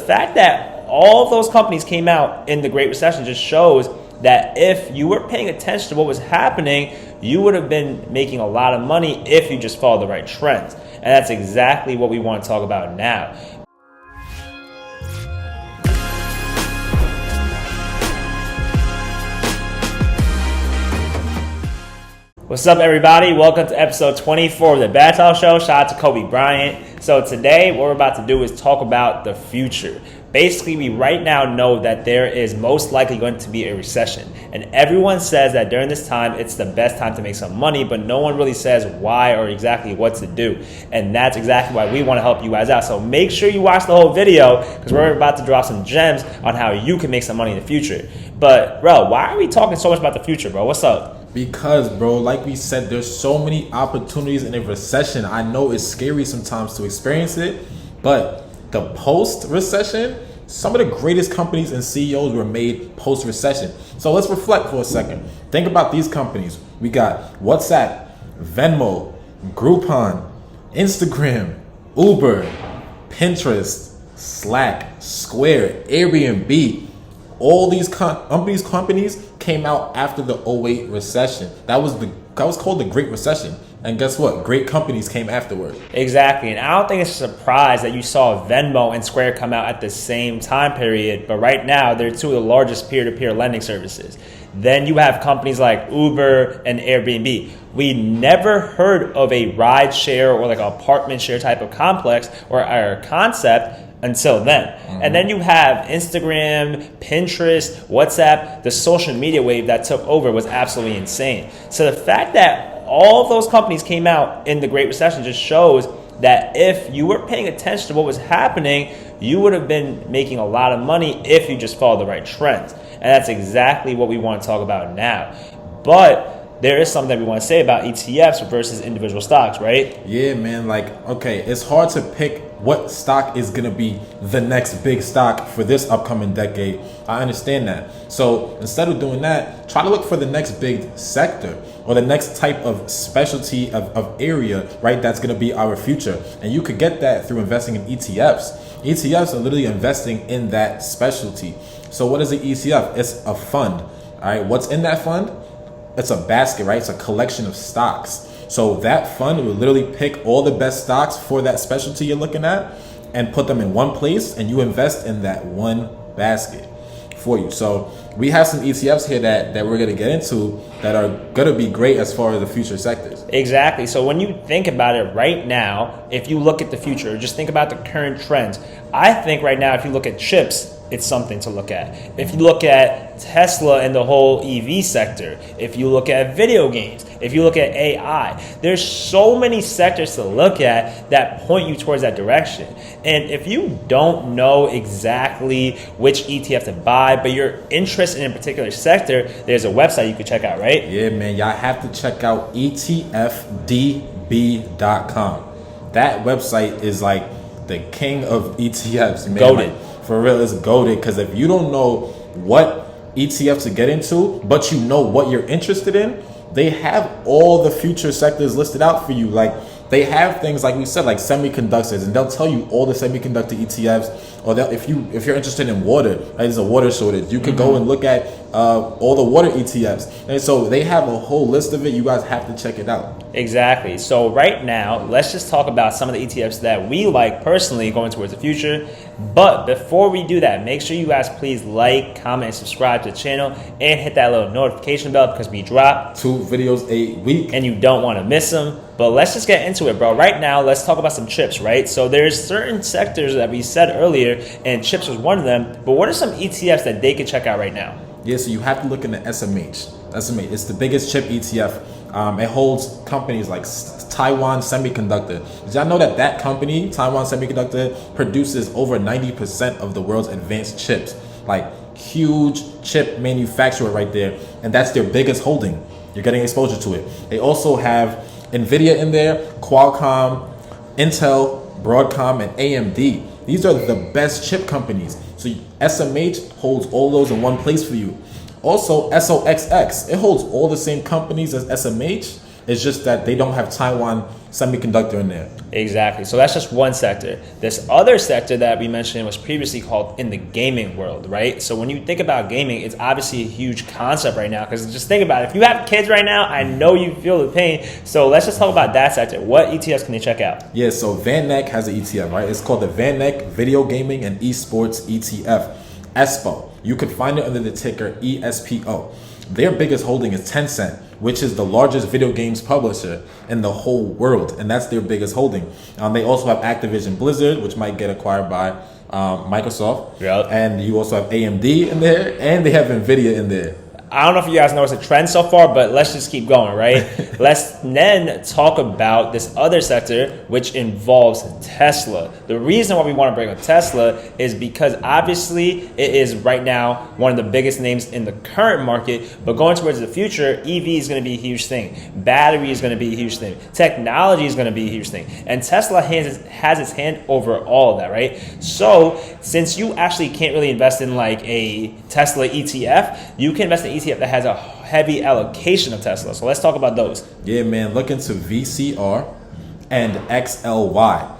fact that all those companies came out in the Great Recession just shows that if you were paying attention to what was happening, you would have been making a lot of money if you just followed the right trends. And that's exactly what we want to talk about now. What's up, everybody? Welcome to episode 24 of the Bad Talk Show. Shout out to Kobe Bryant. So today, what we're about to do is talk about the future. Basically, we right now know that there is most likely going to be a recession. And everyone says that during this time, it's the best time to make some money, but no one really says why or exactly what to do. And that's exactly why we want to help you guys out. So make sure you watch the whole video because we're about to drop some gems on how you can make some money in the future. But bro, why are we talking so much about the future, bro? What's up? Because, bro, like we said, there's so many opportunities in a recession. I know it's scary sometimes to experience it, but the post-recession, some of the greatest companies and CEOs were made post-recession. So let's reflect for a second. Think about these companies. We got WhatsApp, Venmo, Groupon, Instagram, Uber, Pinterest, Slack, Square, Airbnb. All these companies came out after the 2008 recession. That was called the Great Recession. And guess what? Great companies came afterward. Exactly. And I don't think it's a surprise that you saw Venmo and Square come out at the same time period. But right now, they're two of the largest peer-to-peer lending services. Then you have companies like Uber and Airbnb. We never heard of a ride share or like an apartment share type of complex or concept until then. And then you have Instagram, Pinterest, WhatsApp. The social media wave that took over was absolutely insane. So the fact that all of those companies came out in the Great Recession just shows that if you were paying attention to what was happening, you would have been making a lot of money if you just followed the right trends. And that's exactly what we want to talk about now. But there is something that we want to say about ETFs versus individual stocks, right? Yeah, man. Okay, it's hard to pick what stock is going to be the next big stock for this upcoming decade. I understand that. So instead of doing that, try to look for the next big sector or the next type of specialty of area, right? That's going to be our future. And you could get that through investing in ETFs. ETFs are literally investing in that specialty. So what is an ETF? It's a fund. All right. What's in that fund? It's a basket, right? It's a collection of stocks. So that fund will literally pick all the best stocks for that specialty you're looking at and put them in one place, and you invest in that one basket for you. So we have some ETFs here that we're going to get into that are going to be great as far as the future sectors. Exactly. So when you think about it right now, if you look at the future, just think about the current trends. I think right now, if you look at chips, it's something to look at. If you look at Tesla and the whole EV sector, if you look at video games, if you look at AI, there's so many sectors to look at that point you towards that direction. And if you don't know exactly which ETF to buy, but you're interested in a particular sector, there's a website you could check out, right? Yeah, man. Y'all have to check out etf.db.com. That website is like the king of ETFs, man. Goated. For real, it's goated, because if you don't know what ETF to get into, but you know what you're interested in, they have all the future sectors listed out for you. Like, they have things like we said, like semiconductors, and they'll tell you all the semiconductor ETFs. Or if you're interested in water, right, there's a water shortage, you could go and look at all the water ETFs. And so they have a whole list of it. You guys have to check it out. Exactly. So right now, let's just talk about some of the ETFs that we like personally going towards the future. But before we do that, make sure you guys please like, comment, and subscribe to the channel and hit that little notification bell because we drop 2 videos a week and you don't want to miss them. But let's just get into it, bro. Right now, let's talk about some chips, right? So there's certain sectors that we said earlier, and chips was one of them. But what are some ETFs that they could check out right now? Yeah, so you have to look in the SMH. SMH, it's the biggest chip ETF. It holds companies like Taiwan Semiconductor. Did y'all know that company, Taiwan Semiconductor, produces over 90% of the world's advanced chips? Like, huge chip manufacturer right there. And that's their biggest holding. You're getting exposure to it. They also have NVIDIA in there, Qualcomm, Intel, Broadcom, and AMD. These are the best chip companies. So SMH holds all those in one place for you. Also, SOXX, it holds all the same companies as SMH, It's just that they don't have Taiwan Semiconductor in there. Exactly. So that's just one sector. This other sector that we mentioned was previously called in the gaming world, right? So when you think about gaming, it's obviously a huge concept right now, because just think about it. If you have kids right now, I know you feel the pain. So let's just talk about that sector. What ETFs can they check out? Yeah, so Van Neck has an ETF, right? It's called the Van Neck Video Gaming and Esports ETF, ESPO. You could find it under the ticker ESPO. Their biggest holding is Tencent, which is the largest video games publisher in the whole world, and that's their biggest holding. They also have Activision Blizzard, which might get acquired by Microsoft. Yep. And you also have AMD in there, and they have Nvidia in there. I don't know if you guys noticed a trend so far, but let's just keep going, right? Let's then talk about this other sector, which involves Tesla. The reason why we want to bring up Tesla is because obviously it is right now one of the biggest names in the current market, but going towards the future, EV is going to be a huge thing. Battery is going to be a huge thing. Technology is going to be a huge thing. And Tesla has its hand over all of that, right? So since you actually can't really invest in like a Tesla ETF, you can invest in ETF that has a heavy allocation of Tesla. So let's talk about those. Yeah, man, look into VCR and XLY.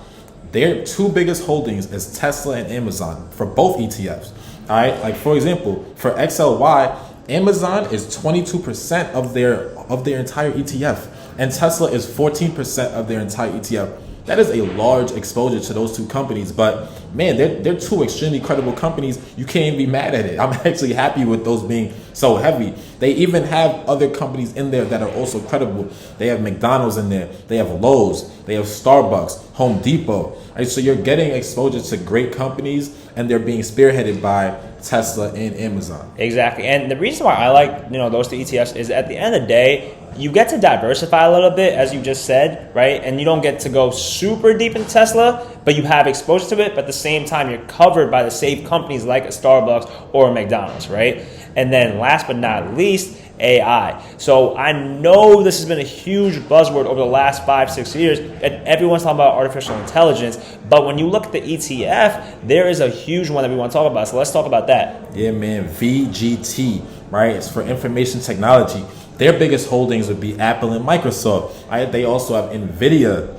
Their two biggest holdings is Tesla and Amazon for both ETFs. All right, like for example, for XLY, Amazon is 22% of their entire ETF, and Tesla is 14% of their entire ETF. That is a large exposure to those two companies, but man, they're two extremely credible companies. You can't even be mad at it. I'm actually happy with those being so heavy. They even have other companies in there that are also credible. They have McDonald's in there. They have Lowe's. They have Starbucks, Home Depot. Right, so you're getting exposure to great companies, and they're being spearheaded by Tesla and Amazon. Exactly. And the reason why I like those two ETFs is at the end of the day, you get to diversify a little bit, as you just said, right? And you don't get to go super deep in Tesla, but you have exposure to it. But at the same time, you're covered by the safe companies like a Starbucks or a McDonald's, right? And then last but not least, AI. So I know this has been a huge buzzword over the last 5-6 years, and everyone's talking about artificial intelligence. But when you look at the ETF, there is a huge one that we want to talk about. So let's talk about that. Yeah, man, VGT, right? It's for information technology. Their biggest holdings would be Apple and Microsoft. Right? They also have Nvidia,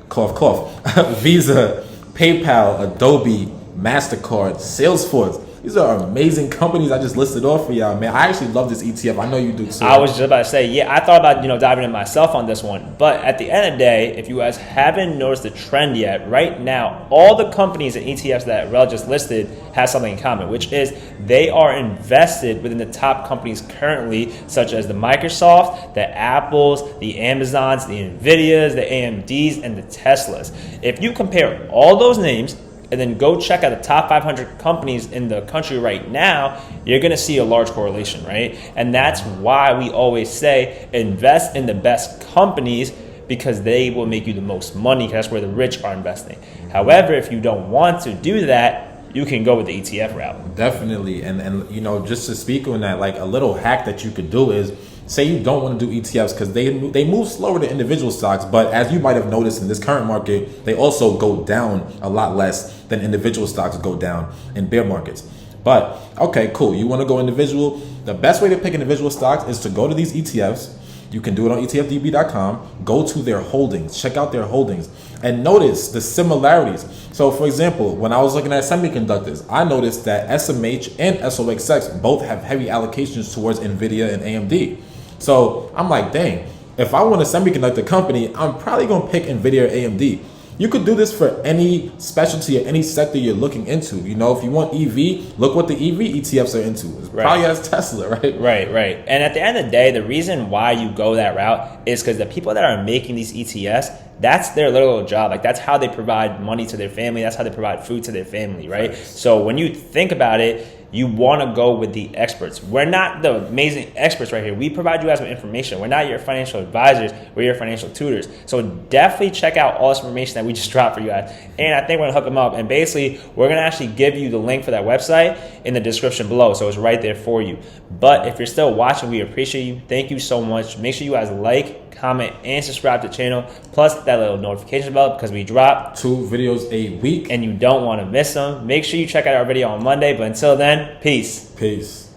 cough, cough, Visa, PayPal, Adobe, MasterCard, Salesforce. These are amazing companies I just listed off for y'all, man. I actually love this ETF. I know you do too. I was just about to say, yeah, I thought about diving in myself on this one. But at the end of the day, if you guys haven't noticed the trend yet, right now, all the companies and ETFs that Rel just listed have something in common, which is they are invested within the top companies currently, such as the Microsoft, the Apples, the Amazons, the Nvidias, the AMDs, and the Teslas. If you compare all those names and then go check out the top 500 companies in the country right now, you're going to see a large correlation, right? And that's why we always say invest in the best companies, because they will make you the most money. That's where the rich are investing. However, if you don't want to do that, you can go with the ETF route. Definitely. And just to speak on that, like a little hack that you could do is, say you don't want to do ETFs because they move slower than individual stocks, but as you might have noticed in this current market, they also go down a lot less than individual stocks go down in bear markets. But okay, cool. You want to go individual? The best way to pick individual stocks is to go to these ETFs. You can do it on etf.db.com. Go to their holdings, check out their holdings, and notice the similarities. So, for example, when I was looking at semiconductors, I noticed that SMH and SOXX both have heavy allocations towards Nvidia and AMD. So I'm like, dang, if I want a semiconductor company, I'm probably going to pick Nvidia or AMD. You could do this for any specialty or any sector you're looking into. If you want EV, look what the EV ETFs are into. It's probably as Tesla, right? Right. And at the end of the day, the reason why you go that route is because the people that are making these ETFs, that's their little job. Like, that's how they provide money to their family. That's how they provide food to their family, right? So when you think about it, you want to go with the experts. We're not the amazing experts right here. We provide you guys with information. We're not your financial advisors. We're your financial tutors. So definitely check out all this information that we just dropped for you guys. And I think we're going to hook them up. And basically, we're going to actually give you the link for that website in the description below. So it's right there for you. But if you're still watching, we appreciate you. Thank you so much. Make sure you guys like, comment, and subscribe to the channel. Plus that little notification bell, because we drop 2 videos a week. And you don't want to miss them. Make sure you check out our video on Monday. But until then, peace. Peace.